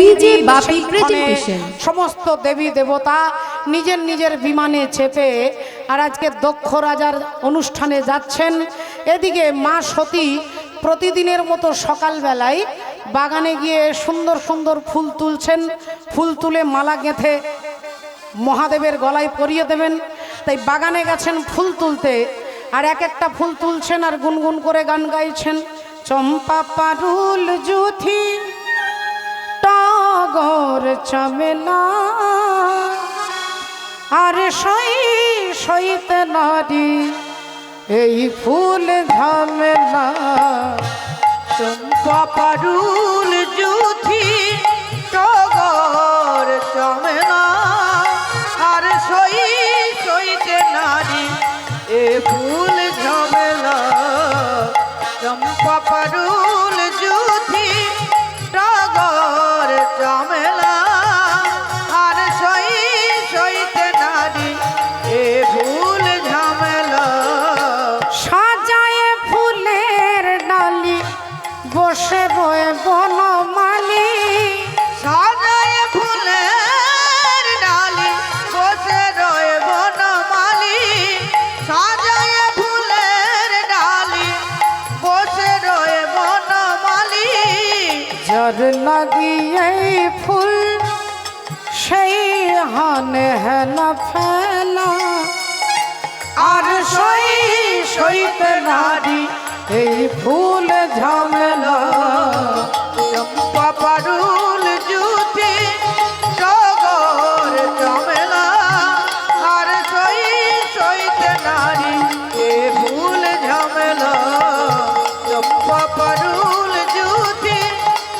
DJ বাপি presentation. সমস্ত দেবী দেবতা নিজের নিজের বিমানে চেপে আর আজকে দক্ষ রাজার অনুষ্ঠানে যাচ্ছেন। এদিকে মা সতী প্রতিদিনের মতো সকালবেলায় বাগানে গিয়ে সুন্দর সুন্দর ফুল তুলছেন, ফুল তুলে মালা গেঁথে মহাদেবের গলায় পরিয়ে দেবেন। তাই বাগানে গেছেন ফুল তুলতে, আর এক একটা ফুল তুলছেন আর গুনগুন করে গান গাইছেন। চম্পা পারুল জুথি টগর চমেলা আর সইতে নারী এই ফুল ঝামেলা। চম্পা পারুল জুথি টগর চমেলা আর সইতে নারী এ ফুল ঝামেলা। চম্পা পারুল জুথি টগর চমেলা আর সইতে নারী এ ফুল ঝামেলা। সাজায় ফুলের ডালি বসে রয়ে বনমালী, সাজায় ফুলের ডালি বসে রয়ে বনমালী। সাজায় ফুলের ডালি বসে রয়ে বনমালী। যার লাগিয়ে ফুল সেই হানে হেন ফেলা আর সইতে নারী এই ফুল ঝামেলা। চম্পা পারুল জুথি টগর চমেলা আর সইতে নারী এ ফুল ঝামেলা। চম্পা পারুল জুথি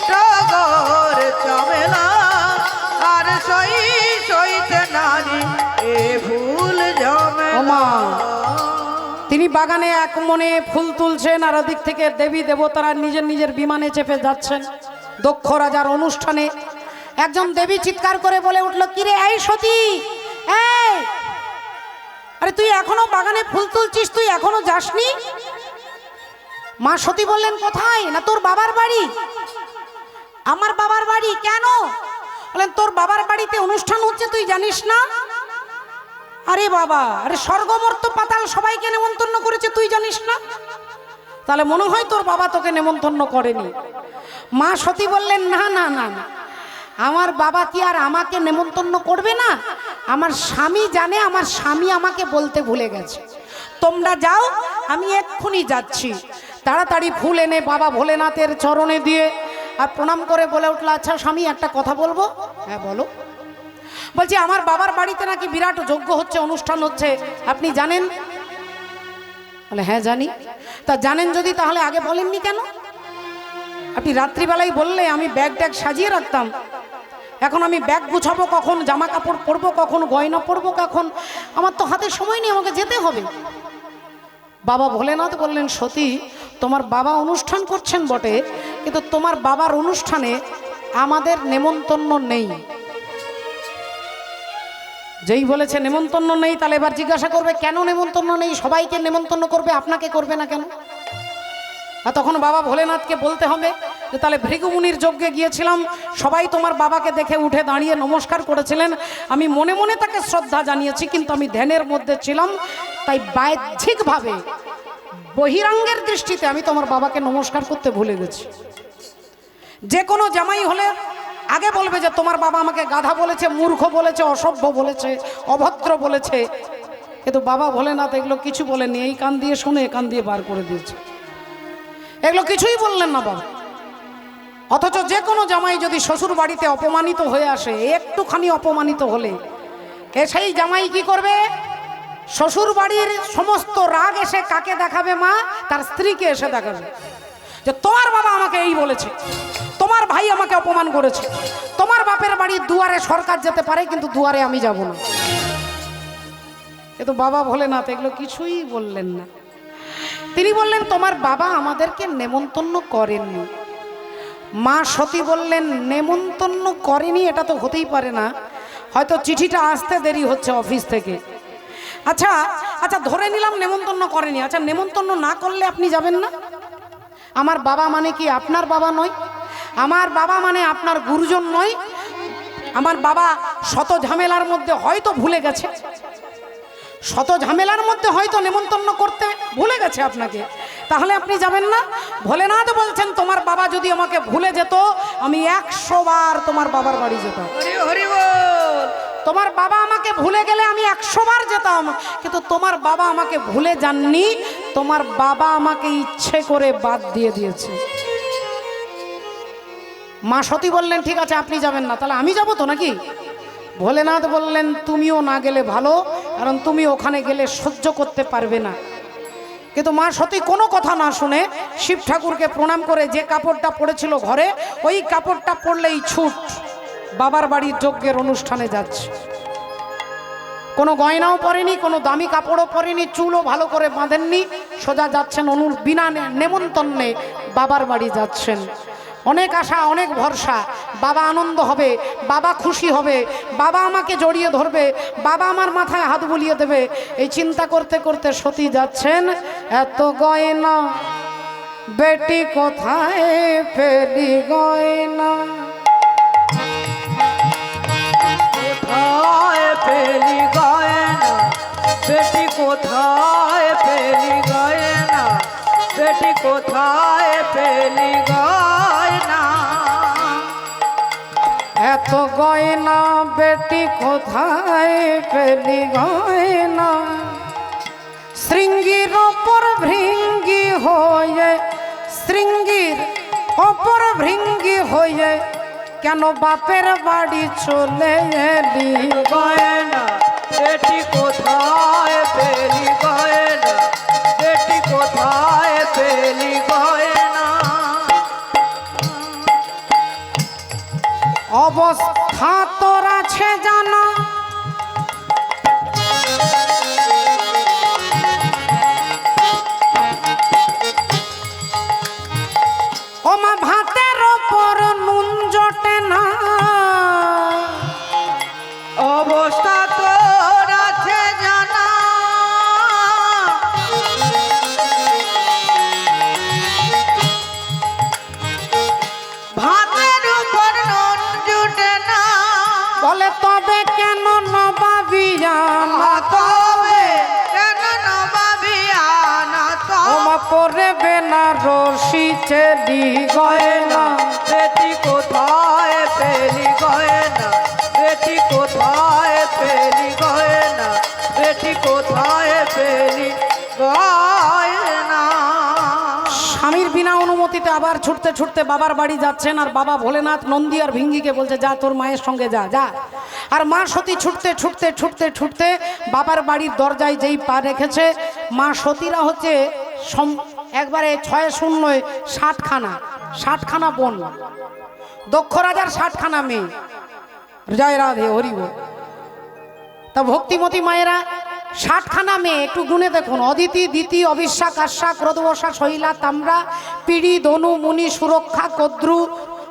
টগর চমেলা আর সইতে নারী এ ফুল ঝামেলা। তিনি বাগানে এক মনে ফুল তুলছেন আর ওদিক থেকে দেবী দেবতারা নিজের নিজের বিমানে চেপে যাচ্ছেন দক্ষ রাজার অনুষ্ঠানে। একজন দেবী চিৎকার করে বলে উঠল, কিরে এই সতী, এই আরে তুই এখনো বাগানে ফুল তুলছিস, তুই এখনো যাসনি? মা সতী বললেন, কোথায়? না তোর বাবার বাড়ি। আমার বাবার বাড়ি? কেন? বলেন, তোর বাবার বাড়িতে অনুষ্ঠান হচ্ছে, তুই জানিস না? আরে বাবা, আরে স্বর্গমর্ত পাতাল সবাইকে নেমন্তন্ন করেছে, তুই জানিস না? তাহলে মনে হয় তোর বাবা তোকে নেমন্তন্ন করেনি। মা সতী বললেন, না না না না, আমার বাবা কি আর আমাকে নেমন্তন্ন করবে না? আমার স্বামী জানে, আমার স্বামী আমাকে বলতে ভুলে গেছে। তোমরা যাও, আমি এক্ষুনি যাচ্ছি। তাড়াতাড়ি ফুল এনে বাবা ভোলেনাথের চরণে দিয়ে আর প্রণাম করে বলে উঠল, আচ্ছা স্বামী, একটা কথা বলবো। হ্যাঁ বলো। বলছি, আমার বাবার বাড়িতে নাকি বিরাট যজ্ঞ হচ্ছে, অনুষ্ঠান হচ্ছে, আপনি জানেন? বলে, হ্যাঁ জানি। তা জানেন যদি তাহলে আগে বলেননি কেন? আপনি রাত্রিবেলায় বললে আমি ব্যাগ ট্যাগ সাজিয়ে রাখতাম। এখন আমি ব্যাগ গুছাবো কখন, জামা কাপড় পরবো কখন, গয়না পরবো কখন, আমার তো হাতে সময় নেই, আমাকে যেতে হবে। বাবা ভোলেনাথ বললেন, সতী, তোমার বাবা অনুষ্ঠান করছেন বটে, কিন্তু তোমার বাবার অনুষ্ঠানে আমাদের নেমন্তন্ন নেই। যেই বলেছে নেমন্তন্ন নেই, তাহলে এবার জিজ্ঞাসা করবে কেন নেমন্তন্ন নেই? সবাইকে নেমন্তন্ন করবে, আপনাকে করবে না কেন? আর তখন বাবা ভোলেনাথকে বলতে হবে যে তাহলে ভৃগুমুনির যজ্ঞে গিয়েছিলাম, সবাই তোমার বাবাকে দেখে উঠে দাঁড়িয়ে নমস্কার করেছিলেন, আমি মনে মনে তাকে শ্রদ্ধা জানিয়েছি, কিন্তু আমি ধ্যানের মধ্যে ছিলাম, তাই বাহ্যিকভাবে বহিরাঙ্গের দৃষ্টিতে আমি তোমার বাবাকে নমস্কার করতে ভুলে গেছি। যে কোনো জামাই হলে আগে বলবে যে তোমার বাবা আমাকে গাধা বলেছে, মূর্খ বলেছে, অসভ্য বলেছে, অভদ্র বলেছে, কিন্তু বাবা ভোলেনাথ এগুলো কিছু বলেনি। এই কান দিয়ে শুনে কান দিয়ে বার করে দিয়েছে, এগুলো কিছুই বললেন না বাবা। অথচ যে কোনো জামাই যদি শ্বশুর বাড়িতে অপমানিত হয়ে আসে, একটুখানি অপমানিত হলে সেই জামাই কি করবে? শ্বশুর বাড়ির সমস্ত রাগ এসে কাকে দেখাবে? মা তার স্ত্রীকে এসে দেখাবে যে তোমার বাবা আমাকে এই বলেছে, তোমার ভাই আমাকে অপমান করেছে, তোমার বাপের বাড়ির দুয়ারে সরকার যেতে পারে, কিন্তু দুয়ারে আমি যাব না। কিন্তু বাবা ভোলেনাথ এগুলো কিছুই বললেন না। তিনি বললেন, তোমার বাবা আমাদেরকে নেমন্তন্ন করেননি। মা সতী বললেন, নেমন্তন্ন করেনি এটা তো হতেই পারে না, হয়তো চিঠিটা আসতে দেরি হচ্ছে অফিস থেকে। আচ্ছা আচ্ছা, ধরে নিলাম নেমন্তন্ন করেনি। আচ্ছা, নেমন্তন্ন না করলে আপনি যাবেন না? আমার বাবা মানে কি আপনার বাবা নয়? আমার বাবা মানে আপনার গুরুজন নয়। আমার বাবা শত ঝামেলার মধ্যে হয়তো ভুলে গেছে, শত ঝামেলার মধ্যে হয়তো নেমন্তন্ন করতে ভুলে গেছে আপনাকে, তাহলে আপনি যাবেন না? ভোলেনাথ বলছেন তোমার বাবা যদি আমাকে ভুলে যেত আমি 100 বার তোমার বাবার বাড়ি যেতাম। হরি হরি বল। তোমার বাবা আমাকে ভুলে গেলে আমি 100 বার যেতাম, কিন্তু তোমার বাবা আমাকে ভুলে যাননি, তোমার বাবা আমাকে ইচ্ছে করে বাদ দিয়ে দিয়েছে। মা সতী বললেন ঠিক আছে আপনি যাবেন না, তাহলে আমি যাবো তো নাকি? ভোলেনাথ বললেন তুমিও না গেলে ভালো, কারণ তুমি ওখানে গেলে সহ্য করতে পারবে না। কিন্তু মা সতী কোনো কথা না শুনে শিব ঠাকুরকে প্রণাম করে যে কাপড়টা পরেছিল ঘরে, ওই কাপড়টা পরলেই ছুট বাবার বাড়ির যজ্ঞের অনুষ্ঠানে যাচ্ছে। কোনো গয়নাও পরেনি, কোনো দামি কাপড়ও পরেনি, চুলও ভালো করে বাঁধেননি, সোজা যাচ্ছেন বিনা নেমন্তন্নে বাবার বাড়ি যাচ্ছেন। অনেক আশা, অনেক ভরসা, বাবা আনন্দ হবে, বাবা খুশি হবে, বাবা আমাকে জড়িয়ে ধরবে, বাবা আমার মাথায় হাত বুলিয়ে দেবে, এই চিন্তা করতে করতে সতী যাচ্ছেন। এত গয়না বেটি কোথায় ফেলি গয়না, কোথায় ফেলি গয়না বেটি, কোথায় ফেলি গয়না বেটি, কোথায় ফেলি গয়না। এত গয়না বেটি কোথায় ফেলি গয়না, শৃঙ্গির ওপর ভৃঙ্গি হয়ে, শৃঙ্গির ওপর ভৃঙ্গি হয়ে কেন বাপের বাড়ি চলে এলি গয়না বেটি, কোথায় ফেলি গয়না বেটি, কোথায় ফেলি গয়না। অবস্থা তোর আছে জানা, ও মা ভাতের ওপর নুন জটে না, অবস্থা তোর আছে জানা, ভাতের উপর নুন জুটে না। বলে তবে কেন নবাবিয়া তবে কেন নবাবিয়ানা, ও মা পরবে না রশি চেলি গয়না, বেটি কোথায় ফেলি গয়না বেটি, কোথায় ফেলি গয়না বেটি, কোথায় ফেলি গয়না। স্বামীর বিনা অনুমতিতে আবার ছুটতে ছুটতে বাবার বাড়ি যাচ্ছেন, আর বাবা ভোলেনাথ নন্দী আর ভিঙ্গিকে বলছে যা তোর মায়ের সঙ্গে যা যা। আর মা সতী ছুটতে ছুটতে ছুটতে ছুটতে বাবার বাড়ির দরজায় যেই পা রেখেছে, মা সতীরা হচ্ছে একবারে 6-0 60খানা বোন, দক্ষ রাজার 60খানা মেয়ে। জয় রাধে হরি বল। তা ভক্তিমতী মায়েরা 60খানা মেয়ে একটু গুনে দেখুন, অদিতি দিতি অবিশ্বা কাশ্যা ক্রোধবসা শৈলা তাম্রা পিড়ি দনু মুনি সুরক্ষা কদ্রু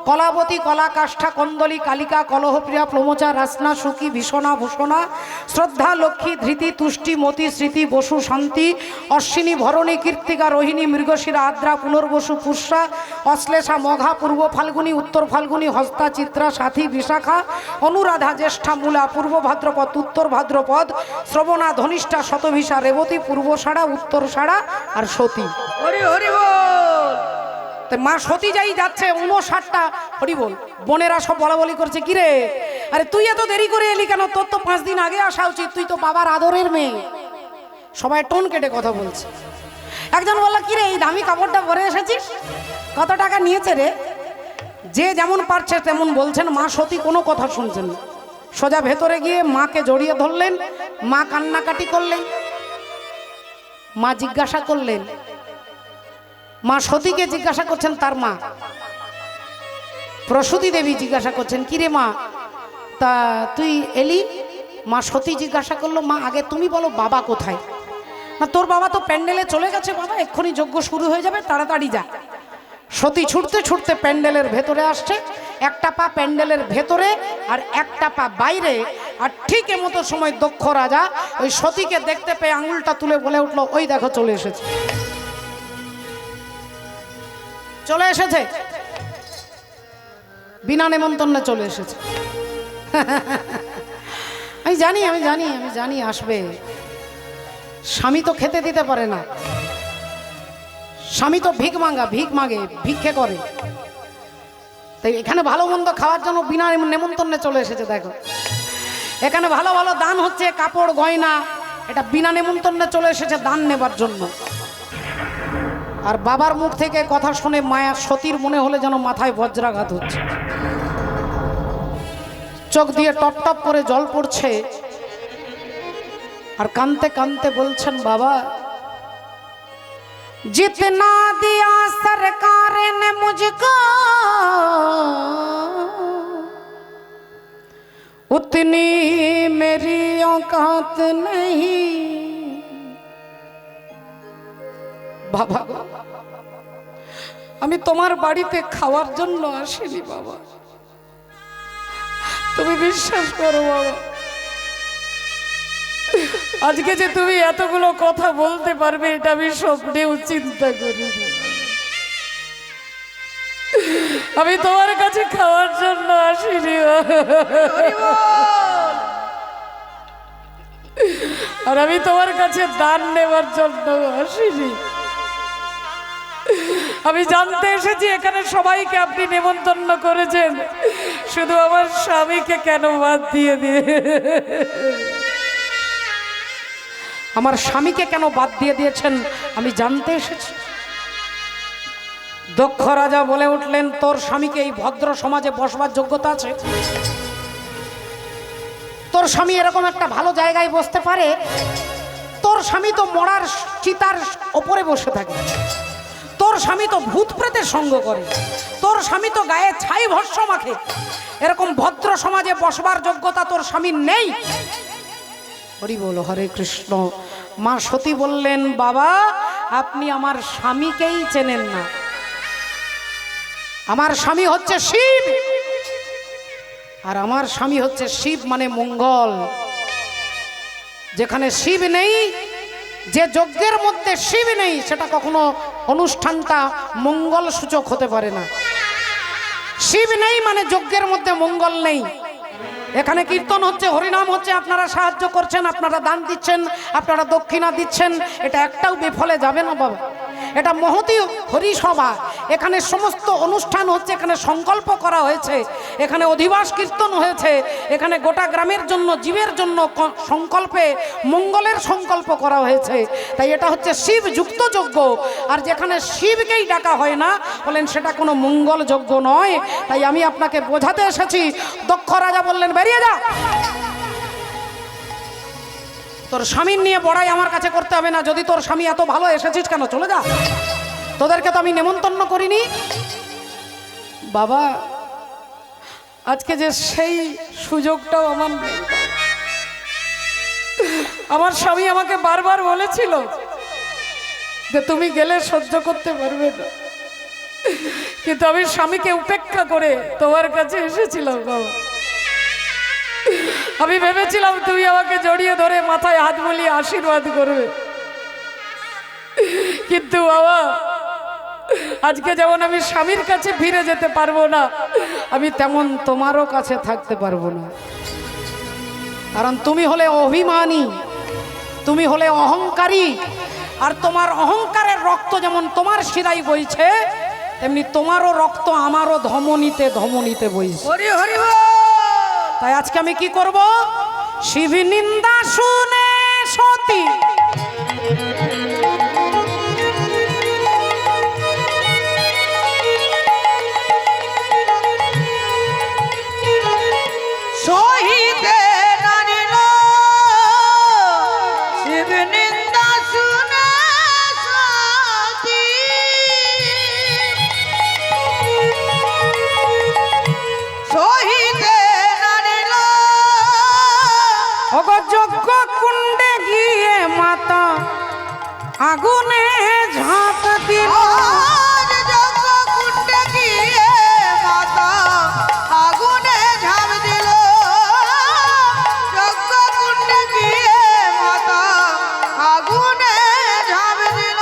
কলাবতী কলাকাষ্ঠা কন্দলী কালিকা কলহপ্রিয়া প্লমচা রাসনা সুখী ভীষণা ভূষণা শ্রদ্ধা লক্ষ্মী ধৃতি তুষ্টি মতি স্মৃতি বসু শান্তি অশ্বিনী ভরণী কীর্তিকা রোহিণী মৃগশিরা আদ্রা পুনর্বসু পুষ্যা অশ্লেষা মঘা পূর্ব ফাল্গুনী উত্তর ফাল্গুনী হস্তা চিত্রা সাথী বিশাখা অনুরাধা জ্যেষ্ঠা মূলা পূর্ব ভাদ্রপদ উত্তর ভাদ্রপদ শ্রবণা ধনিষ্ঠা শতভিষা রেবতী পূর্বষাঢ়া উত্তরষাঢ়া আর সতী। হরি হরি বল। মা সতী যাই যাচ্ছে 59টা হরি বল। বোনেরা সব বলা বলি করছে কিরে আরে তুই এত দেরি করে এলি কেন, তোর তো 5 দিন আগে আসা উচিত, তুই তো বাবার আদরের মেয়ে। সবাই টোন কেটে কথা বলছে। একজন বলল কিরে এই দামি কাপড়টা পরে এসেছিস, কত টাকা নিয়েছে রে? যে যেমন পারছে তেমন বলছেন। মা সতী কোনো কথা শুনছেন না, সোজা ভেতরে গিয়ে মাকে জড়িয়ে ধরলেন। মা কান্নাকাটি করলেন। মা জিজ্ঞাসা করলেন, মা সতীকে জিজ্ঞাসা করছেন তার মা প্রসূতি দেবী জিজ্ঞাসা করছেন কিরে মা তা তুই এলি? মা সতী জিজ্ঞাসা করলো মা আগে তুমি বলো বাবা কোথায়? না তোর বাবা তো প্যান্ডেলে চলে গেছে বাবা, এক্ষুনি যজ্ঞ শুরু হয়ে যাবে, তাড়াতাড়ি যা। সতী ছুটতে ছুটতে প্যান্ডেলের ভেতরে আসছে, একটা পা প্যান্ডেলের ভেতরে আর একটা পা বাইরে। আর ঠিক এমতো সময় দক্ষ রাজা ওই সতীকে দেখতে পেয়ে আঙুলটা তুলে বলে উঠলো ওই দেখো চলে এসেছে, চলে এসেছে। বিনা নেমন্তন্নে চলে এসেছে। আমি জানি আসবে। স্বামী তো খেতে দিতে পারে না, স্বামী তো ভিক মাগে, ভিক্ষে করে। তাই এখানে ভালো মন্দ খাওয়ার জন্য বিনা নেমন্তন্নে চলে এসেছে। দেখো এখানে ভালো ভালো দান হচ্ছে, কাপড় গয়না, এটা বিনা নেমন্তন্নে চলে এসেছে দান নেবার জন্য। আর বাবার মুখ থেকে কথা শুনে মায়া সতীর মনে হলে যেন মাথায় বজ্রাঘাত হচ্ছে, চোখ দিয়ে টপ টপ করে জল পড়ছে, আর কানতে কানতে বলছেন, বাবা जितना दिया सरकार ने मुझको उतनी मेरी औकात नहीं। বাবা আমি তোমার বাড়িতে খাওয়ার জন্য আসিনি বাবা, তুমি বিশ্বাস করো বাবা, আজকে যে তুমি এতগুলো কথা বলতে পারবে এটা আমি স্বপ্নেও চিন্তা করিনি। আমি তোমার কাছে খাওয়ার জন্য আসিনি, আর আমি তোমার কাছে দান নেবার জন্য আসিনি। আমি জানতে এসেছি এখানে সবাইকে আপনি নেমন্তন্ন করেছেন, শুধু আমার স্বামীকে কেন বাদ দিয়ে আমার স্বামীকে কেন বাদ দিয়ে দিয়েছেন আমি জানতে এসেছি। দক্ষ রাজা বলে উঠলেন, তোর স্বামীকে এই ভদ্র সমাজে বসবার যোগ্যতা আছে? তোর স্বামী এরকম একটা ভালো জায়গায় বসতে পারে? তোর স্বামী তো মরার চিতার ওপরে বসে থাকে, তোর স্বামী তো ভূত প্রেতের সঙ্গ করে, তোর স্বামী তো গায়ে ছাই ভস্য মাখে, এরকম ভদ্র সমাজে বসবার যোগ্যতা তোর স্বামীর নেই। হরি বল, হরে কৃষ্ণ। মা সতী বললেন, বাবা আপনি আমার স্বামীকেই চেনেন না, আমার স্বামী হচ্ছে শিব, আর আমার স্বামী হচ্ছে শিব মানে মঙ্গল। যেখানে শিব নেই, যে যজ্ঞের মধ্যে শিব নেই, সেটা কখনো অনুষ্ঠানটা মঙ্গল সূচক হতে পারে না। শিব নেই মানে যজ্ঞের মধ্যে মঙ্গল নেই। এখানে কীর্তন হচ্ছে, হরিনাম হচ্ছে, আপনারা সাহায্য করছেন, আপনারা দান দিচ্ছেন, আপনারা দক্ষিণা দিচ্ছেন, এটা একটাও বিফলে যাবে না বাবা। এটা মহতী হরিসভা, এখানে সমস্ত অনুষ্ঠান হচ্ছে, এখানে সংকল্প করা হয়েছে, এখানে অধিবাস কীর্তন হয়েছে, এখানে গোটা গ্রামের জন্য, জীবের জন্য সংকল্পে মঙ্গলের সংকল্প করা হয়েছে। তাই এটা হচ্ছে শিব যুক্ত যজ্ঞ। আর যেখানে শিবকেই ডাকা হয় না, বলেন সেটা কোনো মঙ্গল যজ্ঞ নয়। তাই আমি আপনাকে বোঝাতে এসেছি। দক্ষ রাজা বললেন, বেরিয়ে যা, তোর স্বামীর নিয়ে বড়াই আমার কাছে করতে হবে না। যদি তোর স্বামী এত ভালো, এসেছিস কেন, চলে যা, তোদেরকে তো আমি নেমন্তন্ন করিনি। বাবা আজকে যে সেই সুযোগটাও আমার নেই। আমার স্বামী আমাকে বারবার বলেছিল যে তুমি গেলে সহ্য করতে পারবে না, কিন্তু আমি স্বামীকে উপেক্ষা করে তোমার কাছে এসেছিলাম বাবা। আমি ভেবেছিলাম তুমি আমাকে জড়িয়ে ধরে মাথায় হাত বুলিয়ে আশীর্বাদ করবে, কিন্তু বাবা আজকে যেমন আমি স্বামীর কাছে ফিরে যেতে পারবো না, আমি তেমন তোমারও কাছে থাকতে পারবো না। কারণ তুমি হলে অভিমানী, তুমি হলে অহংকারী, আর তোমার অহংকারের রক্ত যেমন তোমার শিরায় বইছে, তেমনি তোমারও রক্ত আমারও ধমনীতে ধমনীতে বইছে। তাই আজকে আমি কি করব? শিব নিন্দা শুনে সতী সহিতে নানিল, শিব নিন্দা শুনে সতী সহিতে নানিল, ওগো যজ্ঞ কুণ্ডে গিয়ে মাতা আগুনে ঝাঁপ দিল। যজ্ঞ কুণ্ডে গিয়ে মাতা আগুনে ঝাঁপ দিল, যজ্ঞ কুণ্ডে গিয়ে মাতা আগুনে ঝাঁপ দিল।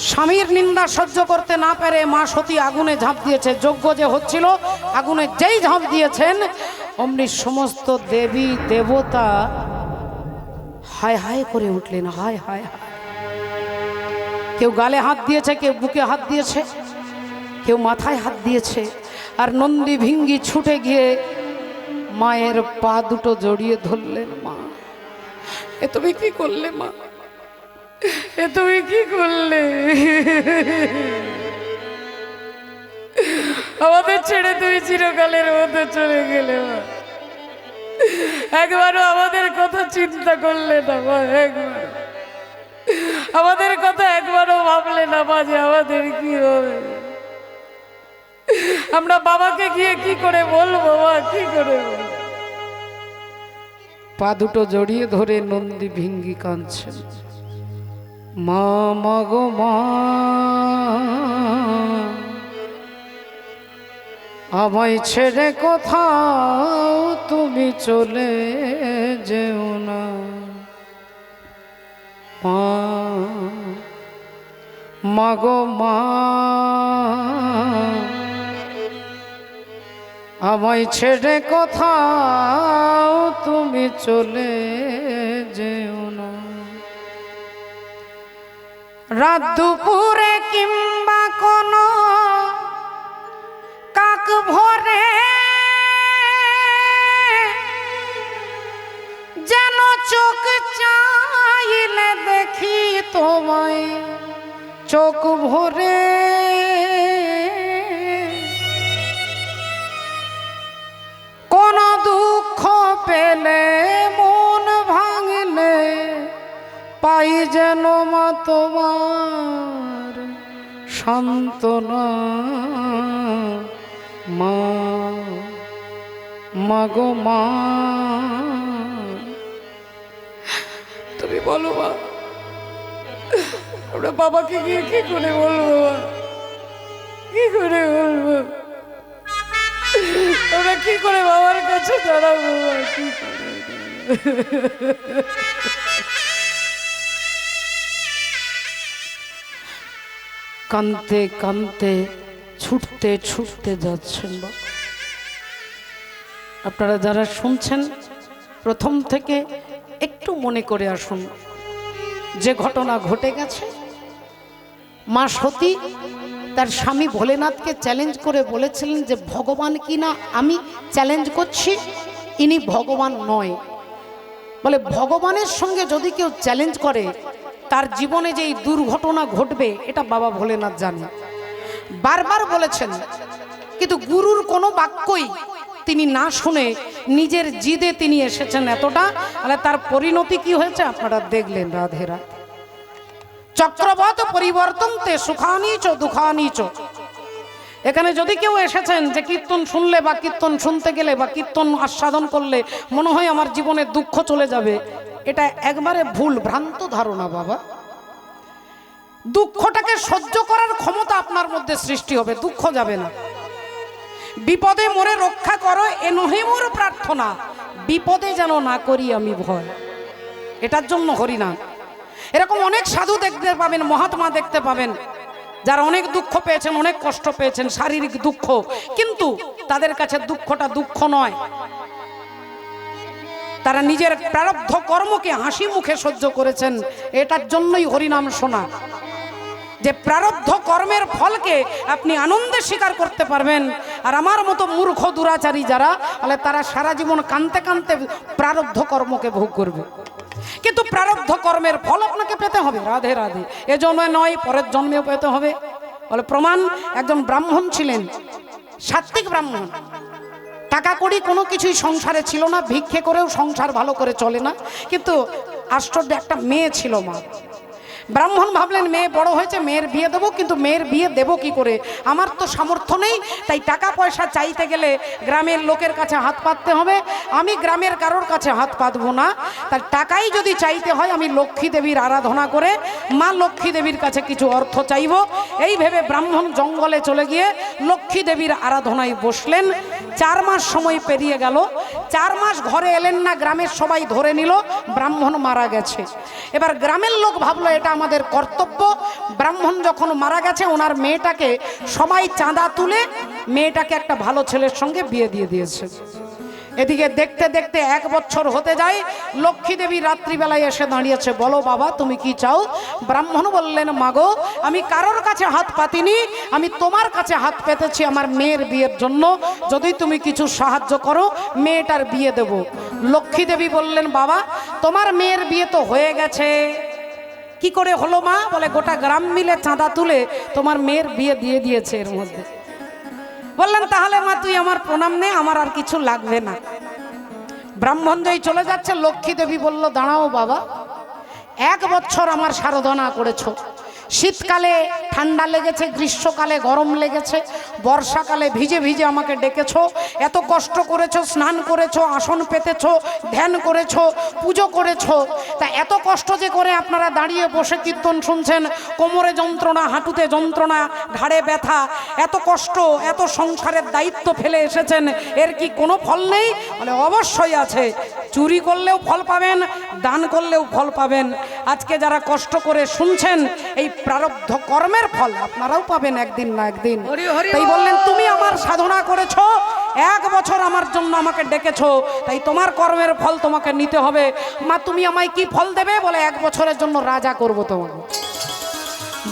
স্বামীর নিন্দা নিন্দা সহ্য করতে না পেরে মা সতী আগুনে ঝাঁপ দিয়েছে। যজ্ঞ যে হচ্ছিল, আগুনে যেই ঝাঁপ দিয়েছেন অমনি সমস্ত দেবী দেবতা হায় হায় করে উঠলেন, হায় হায় হায়। কেউ গালে হাত দিয়েছে, কেউ বুকে হাত দিয়েছে, কেউ মাথায় হাত দিয়েছে। আর নন্দী ভিঙ্গি ছুটে গিয়ে মায়ের পা দুটো জড়িয়ে ধরলেন। মা, এ তুমি কি করলে? মা, এ তুমি কি করলে? আমাদের ছেড়ে তুমি চিরকালের মধ্যে চলে গেলে। মা, একবারও আমাদের কথা চিন্তা করলে না। মা, একবার আমাদের কথা একবারও ভাবলে না। মা, যে আমাদের কি হবে? আমরা বাবাকে গিয়ে কি করে বলবো? মা, কি করে বলবো? পা দুটো জড়িয়ে ধরে নন্দী ভিঙ্গি কাঁদছেন। মা, মাগো মা, আমায় ছেড়ে কোথাও তুমি চলে যেও না। মা, মাগো মা, আমায় ছেড়ে কোথাও তুমি চলে যেও না। রাত দুপুরে কিংবা কোনো কাক ভরে যেন চোখ চাইলে দেখি তোমায় চোখ ভরে। কোন দুঃখ পেলে মন ভাঙলে পাই যেন মা তোমার সান্ত্বনা। মা, মাগো মা, তুমি বলো মা, আমরা বাবাকে গিয়ে কি করে বলবো? কি করে বলবো? আমরা কি করে বাবার কাছে দাঁড়াবো? কি করে? কাঁদতে কাঁদতে ছুটতে ছুটতে যাচ্ছেন। আপনারা যারা শুনছেন প্রথম থেকে একটু মনে করে আসুন যে ঘটনা ঘটে গেছে। মা সতী তার স্বামী ভোলেনাথকে চ্যালেঞ্জ করে বলেছিলেন যে ভগবান কি না আমি চ্যালেঞ্জ করছি, ইনি ভগবান নয়। বলে ভগবানের সঙ্গে যদি কেউ চ্যালেঞ্জ করে তার জীবনে যে এই দুর্ঘটনা ঘটবে এটা বাবা ভোলেনাথ জানে। বারবার বলেছেন, কিন্তু গুরুর কোনো বাক্যই তিনি না শুনে নিজের জিদে তিনি এসেছেন এতটা। তাহলে তার পরিণতি কি হয়েছে আপনারা দেখলেন। রাধে রাধে। চক্রবত পরিবর্তনতে সুখানি চ দুঃখানি চ। এখানে যদি কেউ এসেছেন যে কীর্তন শুনলে বা কীর্তন শুনতে গেলে বা কীর্তন আস্বাদন করলে মনে হয় আমার জীবনে দুঃখ চলে যাবে, এটা একবারে ভুল ভ্রান্ত ধারণা বাবা। দুঃখটাকে সহ্য করার ক্ষমতা আপনার মধ্যে সৃষ্টি হবে, দুঃখ যাবে না। বিপদে মোরে রক্ষা করো এ নহে মোর প্রার্থনা, বিপদে যেন না করি আমি ভয়, এটার জন্য হরিনাম। এরকম অনেক সাধু দেখতে পাবেন, মহাত্মা দেখতে পাবেন যারা অনেক দুঃখ পেয়েছেন, অনেক কষ্ট পেয়েছেন, শারীরিক দুঃখ, কিন্তু তাদের কাছে দুঃখটা দুঃখ নয়। তারা নিজের প্রারব্ধ কর্মকে হাসি মুখে সহ্য করেছেন। এটার জন্যই হরিনাম শোনা, যে প্রারব্ধ কর্মের ফলকে আপনি আনন্দে স্বীকার করতে পারবেন। আর আমার মতো মূর্খ দুরাচারী যারা, তাহলে তারা সারা জীবন কাঁদতে কাঁদতে প্রারব্ধ কর্মকে ভোগ করবে। কিন্তু প্রারব্ধ কর্মের ফল আপনাকে পেতে হবে। রাধে রাধে। এ জন্মে নয়, পরের জন্মেও পেতে হবে। বলে প্রমাণ, একজন ব্রাহ্মণ ছিলেন, সাত্ত্বিক ব্রাহ্মণ। টাকা কড়ি কোনো কিছুই সংসারে ছিল না, ভিক্ষে করেও সংসার ভালো করে চলে না। কিন্তু আশ্চর্য একটা মেয়ে ছিল মা। ব্রাহ্মণ ভাবলেন মেয়ে বড় হয়েছে, মেয়ের বিয়ে দেবো, কিন্তু মেয়ের বিয়ে দেবো কি করে? আমার তো সামর্থ্য নেই, তাই টাকা পয়সা চাইতে গেলে গ্রামের লোকের কাছে হাত পাততে হবে। আমি গ্রামের কারোর কাছে হাত পাতবো না, তাই টাকাই যদি চাইতে হয় আমি লক্ষ্মী দেবীর আরাধনা করে মা লক্ষ্মী দেবীর কাছে কিছু অর্থ চাইব। এই ভেবে ব্রাহ্মণ জঙ্গলে চলে গিয়ে লক্ষ্মী দেবীর আরাধনায় বসলেন। 4 মাস সময় পেরিয়ে গেল। 4 মাস ঘরে এলেন না, গ্রামের সবাই ধরে নিল ব্রাহ্মণ মারা গেছে। এবার গ্রামের লোক ভাবলো এটা আমাদের কর্তব্য, ব্রাহ্মণ যখন মারা গেছে ওনার মেয়েটাকে সবাই চাঁদা তুলে মেয়েটাকে একটা ভালো ছেলের সঙ্গে বিয়ে দিয়ে দিয়েছে। এদিকে দেখতে দেখতে 1 বছর হতে যায়, লক্ষ্মী দেবী রাত্রিবেলায় এসে দাঁড়িয়েছে, বলো বাবা তুমি কি চাও? ব্রাহ্মণ বললেন, মাগো আমি কারোর কাছে হাত পাতিনি, আমি তোমার কাছে হাত পেতেছি আমার মেয়ের বিয়ের জন্য, যদি তুমি কিছু সাহায্য করো মেয়েটার বিয়ে দেব। লক্ষ্মী দেবী বললেন, বাবা তোমার মেয়ের বিয়ে তো হয়ে গেছে। কি করে হলো মা? বলে গোটা গ্রাম মিলে চাঁদা তুলে তোমার মেয়ের বিয়ে দিয়ে দিয়েছে এর মধ্যে। বললেন তাহলে মা তুই আমার প্রণাম নে, আমার আর কিছু লাগবে না। ব্রাহ্মণ যেই চলে যাচ্ছে, লক্ষ্মী দেবী বলল, দাঁড়াও বাবা, 1 বছর আমার সাধনা করেছো, শীতকালে ঠান্ডা লেগেছে, গ্রীষ্মকালে গরম লেগেছে, বর্ষাকালে ভিজে ভিজে আমাকে ডেকেছো, এত কষ্ট করেছো, স্নান করেছো, আসন পেতেছো, ধ্যান করেছো, পুজো করেছো, তা এত কষ্ট যে করে আপনারা দাঁড়িয়ে বসে কীর্তন শুনছেন, কোমরে যন্ত্রণা, হাঁটুতে যন্ত্রণা, ঘাড়ে ব্যথা, এত কষ্ট, এত সংসারের দায়িত্ব ফেলে এসেছেন, এর কি কোনো ফল নেই? বলে অবশ্যই আছে, চুরি করলেও ফল পাবেন, দান করলেও ফল পাবেন। আজকে যারা কষ্ট করে শুনছেন এই প্রারব্ধ কর্মের ফল আপনারাও পাবেন একদিন না একদিন। তাই বললেন তুমি আমার সাধনা করেছো, 1 বছর আমার জন্য আমাকে ডেকেছো, তাই তোমার কর্মের ফল তোমাকে নিতে হবে। মা তুমি আমায় কি ফল দেবে? বলে 1 বছরের জন্য রাজা করব তোমাকে।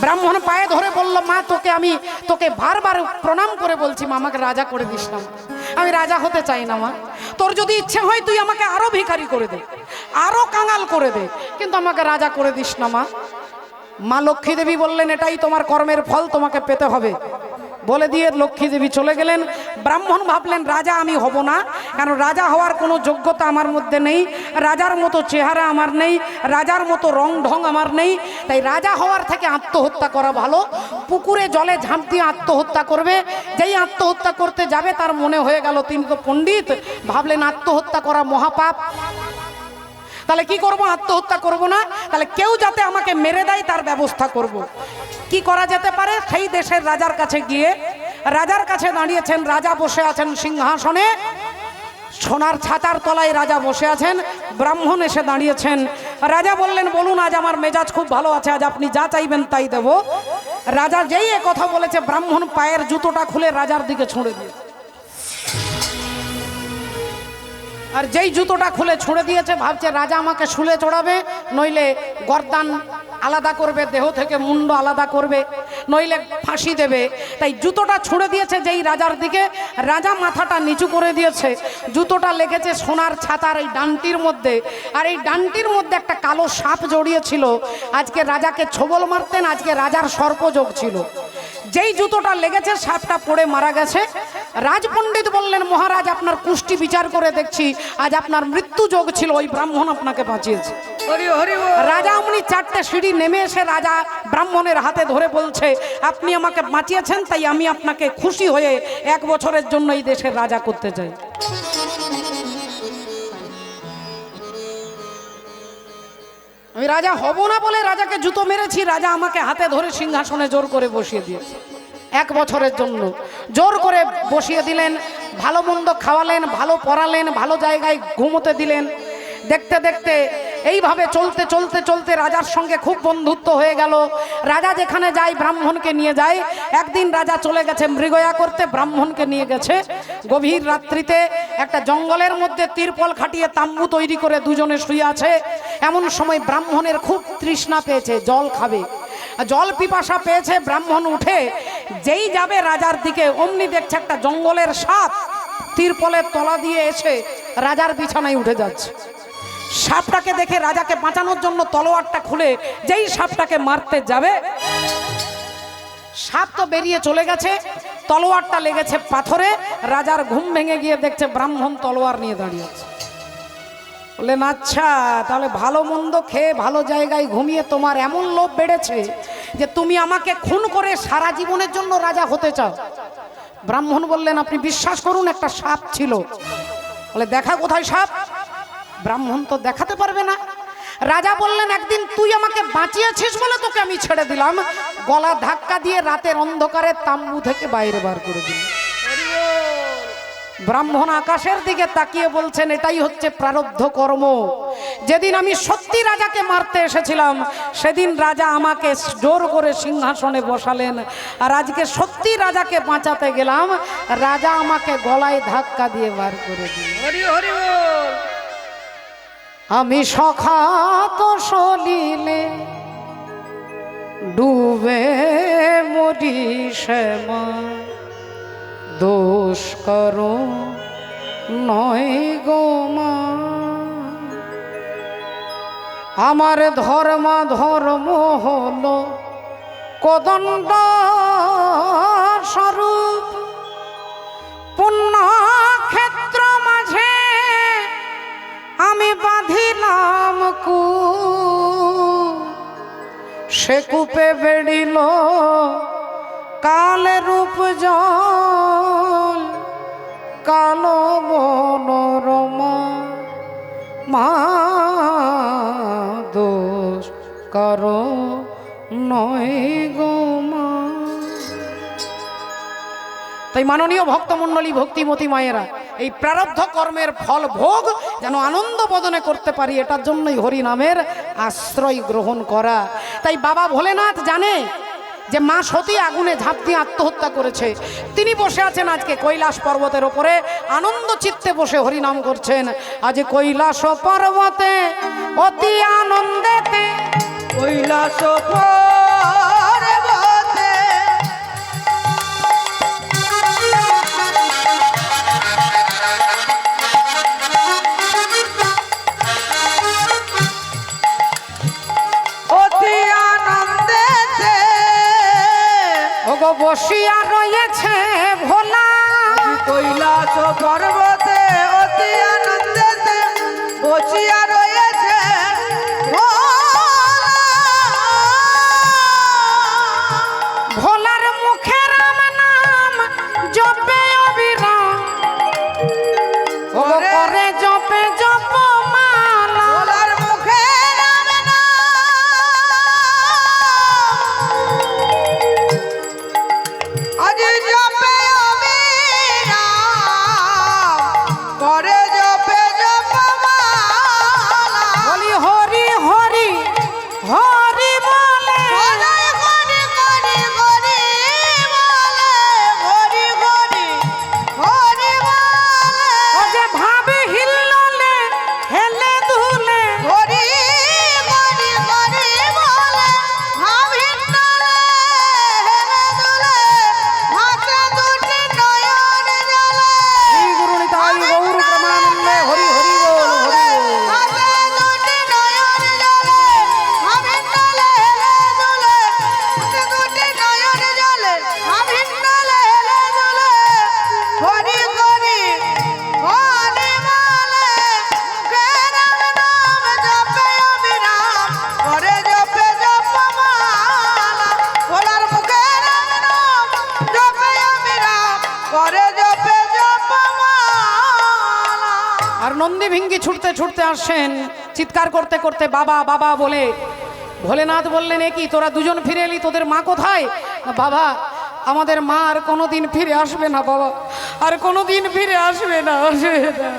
ব্রাহ্মণ পায়ে ধরে বলল, মা তোকে বারবার প্রণাম করে বলছি, মা আমাকে রাজা করে দিস না, আমি রাজা হতে চাই না মা, তোর যদি ইচ্ছে হয় তুই আমাকে আরো ভিখারি করে দে, আরো কাঙাল করে দে, কিন্তু আমাকে রাজা করে দিস না মা। মা লক্ষ্মী দেবী বললেন, এটাই তোমার কর্মের ফল, তোমাকে পেতে হবে। বলে দিয়ে লক্ষ্মী দেবী চলে গেলেন। ব্রাহ্মণ ভাবলেন রাজা আমি হব না, কারণ রাজা হওয়ার কোনো যোগ্যতা আমার মধ্যে নেই, রাজার মতো চেহারা আমার নেই, রাজার মতো রং ঢং আমার নেই, তাই রাজা হওয়ার থেকে আত্মহত্যা করা ভালো। পুকুরে জলে ঝাঁপ দিয়ে আত্মহত্যা করবে। যেই আত্মহত্যা করতে যাবে তার মনে হয়ে গেল তিনি তো পণ্ডিত, ভাবলেন আত্মহত্যা করা মহাপাপ, তাহলে কি করব? আত্মহত্যা করব না, তাহলে কেউ যাতে আমাকে মেরে দেয় তার ব্যবস্থা করব। কি করা যেতে পারে? সেই দেশের রাজার কাছে গিয়ে, রাজার কাছে দাঁড়িয়েছেন, রাজা বসে আছেন সিংহাসনে, সোনার ছাতার তলায় রাজা বসে আছেন, ব্রাহ্মণ এসে দাঁড়িয়েছেন। রাজা বললেন, বলুন আজ আমার মেজাজ খুব ভালো আছে, আজ আপনি যা চাইবেন তাই দেব। রাজা যেই এ কথা বলেছে, ব্রাহ্মণ পায়ের জুতোটা খুলে রাজার দিকে ছুঁড়ে দিয়ে, আর যেই জুতোটা খুলে ছুঁড়ে দিয়েছে ভাবছে রাজা আমাকে শুলে চড়াবে, নইলে গর্দান আলাদা করবে, দেহ থেকে মুন্ড আলাদা করবে, নইলে ফাঁসি দেবে। তাই জুতোটা ছুঁড়ে দিয়েছে যেই রাজার দিকে, রাজা মাথাটা নিচু করে দিয়েছে। জুতোটা লেগেছে সোনার ছাতার এই ডানটির মধ্যে, আর এই ডানটির মধ্যে একটা কালো সাপ জড়িয়েছিল। আজকে রাজাকে ছোবল মারতেন, আজকে রাজার সর্পযোগ ছিল। যেই জুতোটা লেগেছে সাপটা পড়ে মারা গেছে। রাজপণ্ডিত বললেন, মহারাজ আপনার কুষ্টি বিচার করে দেখছি আজ আপনার মৃত্যু যোগ ছিল, ওই ব্রাহ্মণ আপনাকে বাঁচিয়েছে। রাজা অমনি 4টে সিঁড়ি নেমে এসে রাজা ব্রাহ্মণের হাতে ধরে বলছে, আপনি আমাকে বাঁচিয়েছেন, তাই আমি আপনাকে খুশি হয়ে 1 বছরের জন্য এই দেশের রাজা করতে চাই। আমি রাজা হব না বলে রাজাকে জুতো মেরেছি, রাজা আমাকে হাতে ধরে সিংহাসনে জোর করে বসিয়ে দিয়েছে। 1 বছরের জন্য জোর করে বসিয়ে দিলেন, ভালো মন্দ খাওয়ালেন, ভালো পড়ালেন, ভালো জায়গায় ঘুমোতে দিলেন। দেখতে দেখতে এইভাবে চলতে চলতে চলতে রাজার সঙ্গে খুব বন্ধুত্ব হয়ে গেল। রাজা যেখানে যায় ব্রাহ্মণকে নিয়ে যায়। একদিন রাজা চলে গেছে মৃগয়া করতে, ব্রাহ্মণকে নিয়ে গেছে। গভীর রাত্রিতে একটা জঙ্গলের মধ্যে তিরপল খাটিয়ে তাম্বু তৈরি করে দুজনে শুয়ে আছে। এমন সময় ব্রাহ্মণের খুব তৃষ্ণা পেয়েছে, জল খাবে, জল পিপাসা পেয়েছে। ব্রাহ্মণ উঠে যেই যাবে রাজার দিকে, অমনি দেখছে একটা জঙ্গলের সাপ তিরপলের তলা দিয়ে এসে রাজার বিছানায় উঠে যাচ্ছে। সাপটাকে দেখে রাজাকে বাঁচানোর জন্য তলোয়ারটা খুলে যেই সাপটাকে মারতে যাবে, সাপ তো বেরিয়ে চলে গেছে, তলোয়ারটা লেগেছে পাথরে। রাজার ঘুম ভেঙে গিয়ে দেখছে ব্রাহ্মণ তলোয়ার নিয়ে দাঁড়িয়ে আছে। বললেন, আচ্ছা তাহলে ভালো মন্দ খেয়ে ভালো জায়গায় ঘুমিয়ে তোমার এমন লোভ বেড়েছে যে তুমি আমাকে খুন করে সারা জীবনের জন্য রাজা হতে চাও। ব্রাহ্মণ বললেন, আপনি বিশ্বাস করুন একটা সাপ ছিল। বলে, দেখা কোথায় সাপ? ব্রাহ্মণ তো দেখাতে পারবে না। রাজা বললেন, একদিন তুই আমাকে বাঁচিয়েছিস বলে তোকে আমি ছেড়ে দিলাম, গলা ধাক্কা দিয়ে রাতের অন্ধকারে তাম্বু থেকে বাইরে বার করে দিলাম। ব্রাহ্মণ আকাশের দিকে তাকিয়ে বলছেন, এটাই হচ্ছে প্রারব্ধ কর্ম। যেদিন আমি সত্যি রাজাকে মারতে এসেছিলাম, সেদিন রাজা আমাকে জোর করে সিংহাসনে বসালেন, আর আজকে সত্যি রাজাকে বাঁচাতে গেলাম, রাজা আমাকে গলায় ধাক্কা দিয়ে বার করে দিল। হরি হরি বল। আমি সখাত সলিলে ডুবে মরি শ্যামা, দোষ করো নয় গো মা। আমার ধর্ম হলো কোদণ্ড স্বরূপ, পুণ্য ক্ষেত্র মাঝে আমি বাঁধিলাম কূপ। সে কূপে বেড়িল কাল রূপ জল, কালো মনোরমা মা, দোষ করো নয় গো মা। তাই মাননীয় ভক্তমণ্ডলী, ভক্তিমতী মায়েরা, এই প্রারব্ধ কর্মের ফল ভোগ যেন আনন্দ বদনে করতে পারি, এটার জন্যই হরি নামের আশ্রয় গ্রহণ করা। তাই বাবা ভোলেনাথ জানে যে মা সতী আগুনে ঝাঁপ দিয়ে আত্মহত্যা করেছে। তিনি বসে আছেন আজকে কৈলাস পর্বতের ওপরে, আনন্দ চিত্তে বসে হরিনাম করছেন। আজ কৈলাস পর্বতে অতি আনন্দেতে, কৈলাস পর্বতে অতি আনন্দেতে ওগো বসিয়া রয়েছে ভোলা। কৈলাস পর্বতে অতি আনন্দেতে বসিয়া রয়েছে ভোলার মুখে রাম নাম জপে অবিরাম, ওগো করে জপে জপ মালা। ভোলার মুখে রাম নাম আজ জপে অবিরাম, করে জপে জপ মালা। বলি হরি হরি হরি বলে, হরি হরি হরি হরি বলে, হরি হরি হরি বলে, ও যে ভাবে হিল্লোলে হেলে দুলে, হরি হরি হরি বলে, ভাবিন্দারে হেলে দুলে, হাতে দুটি নয়ন জলে। শ্রী গুরু নিতাই গৌর প্রেমানন্দে হরি হরি বল, হরি বল। হাতে দুটি নয়ন জলে, ভাবিন্দারে হেলে দুলে, হাতে দুটি নয়ন জলে, ভাবিন্দারে হেলে দুলে, হরি হরি হরি বলে, মুখে রাম নাম জপে অবিরাম, করে জপে জপ মালা। ভোলার মুখে রাম নাম জপে অবিরাম, করে জপে জপ মালা। আর নন্দী ভিঙ্গি ছুটতে ছুটতে আসছেন, চিৎকার করতে করতে বাবা বাবা বলে। ভোলেনাথ বললেন, এ কি তোরা দুজন ফিরে এলি, তোদের মা কোথায়? না, বাবা আমাদের মা আর কোনোদিন ফিরে আসবে না বাবা, আর কোনোদিন ফিরে আসবে না, আসবে না।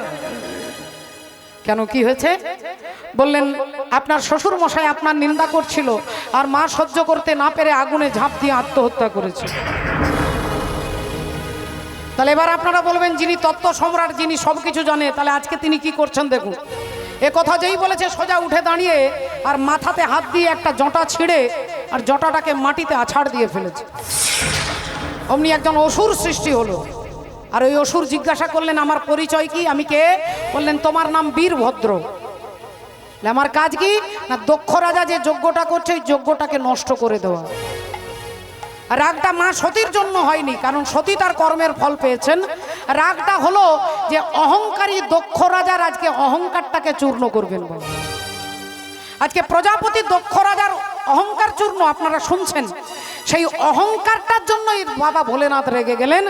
কেন, কি হয়েছে? বললেন, আপনার শ্বশুর মশাই আপনার নিন্দা করছিল, আর মা সহ্য করতে না পেরে আগুনে ঝাঁপ দিয়ে আত্মহত্যা করেছে। তাহলে এবার আপনারা বলবেন, যিনি তত্ত্ব সম্রাট, যিনি সবকিছু জানে, তাহলে আজকে তিনি কি করছেন দেখুন। এ কথা যেই বলেছে, সোজা উঠে দাঁড়িয়ে আর মাথাতে হাত দিয়ে একটা জটা ছিঁড়ে আর জটাটাকে মাটিতে আছাড় দিয়ে ফেলেছে। অমনি একজন অসুর সৃষ্টি হলো। আর ওই অসুর জিজ্ঞাসা করলেন, আমার পরিচয় কি, আমি কে? বললেন, তোমার নাম বীরভদ্র। আমার কাজ কি? না, দক্ষ রাজা যে যজ্ঞটা করছে, ওই যজ্ঞটাকে নষ্ট করে দেওয়া। রাগটা মা সতীর জন্য হয়নি, কারণ সতী তার কর্মের ফল পেয়েছেন। রাগটা হলো যে অহংকারী দক্ষ রাজার আজকে অহংকারটাকে চূর্ণ করবেন। আজকে প্রজাপতি দক্ষ রাজার অহংকার চূর্ণ আপনারা শুনছেন, সেই অহংকারটার জন্যই বাবা ভোলেনাথ রেগে গেলেন।